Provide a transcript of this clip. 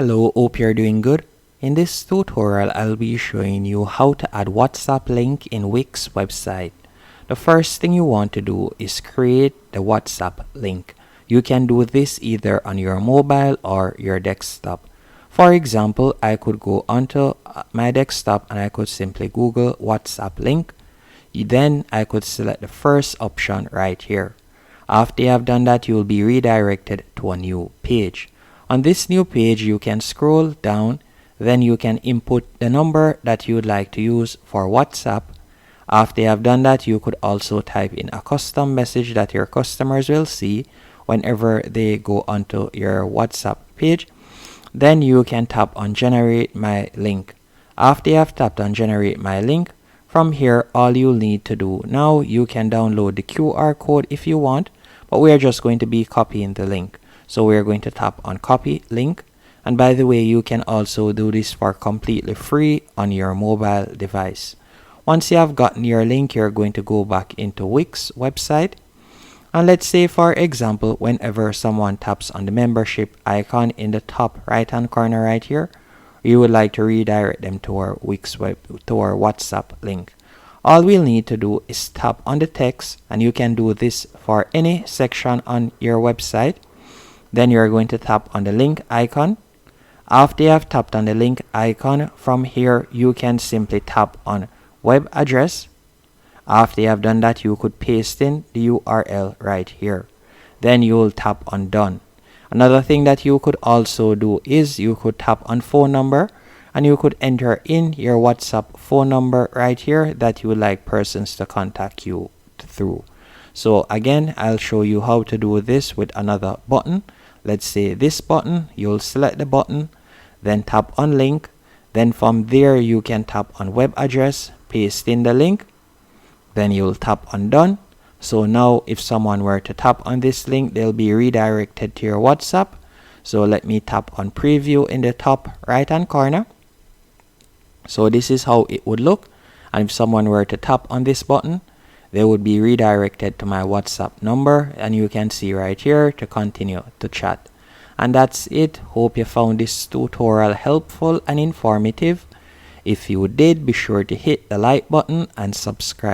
Hello, hope you're doing good. In this tutorial, I'll be showing you how to add WhatsApp link in Wix website. The first thing you want to do is create the WhatsApp link. You can do this either on your mobile or your desktop. For example, I could go onto my desktop and I could simply Google WhatsApp link. Then I could select the first option right here. After you have done that, you will be redirected to a new page. On this new page, you can scroll down, then you can input the number that you would like to use for WhatsApp. After you have done that, you could also type in a custom message that your customers will see whenever they go onto your WhatsApp page. Then you can tap on generate my link. After you have tapped on generate my link, from here all you'll need to do now, you can download the QR code if you want, but we are just going to be copying the link. So we're going to tap on copy link. And by the way, you can also do this for completely free on your mobile device. Once you have gotten your link, you're going to go back into Wix website. And let's say, for example, whenever someone taps on the membership icon in the top right hand corner right here, you would like to redirect them to our WhatsApp link. All we'll need to do is tap on the text, and you can do this for any section on your website. Then you're going to tap on the link icon. After you have tapped on the link icon, from here you can simply tap on web address. After you have done that, you could paste in the URL right here. Then you will tap on done. Another thing that you could also do is you could tap on phone number, and you could enter in your WhatsApp phone number right here that you would like persons to contact you through. So again, I'll show you how to do this with another button. Let's say this button. You'll select the button, then tap on link. Then from there you can tap on web address, paste in the link. Then you'll tap on done. So now if someone were to tap on this link, they'll be redirected to your WhatsApp. So let me tap on preview in the top right hand corner. So this is how it would look. And if someone were to tap on this button, they would be redirected to my WhatsApp number, and you can see right here to continue to chat. And that's it. Hope you found this tutorial helpful and informative. If you did, be sure to hit the like button and subscribe.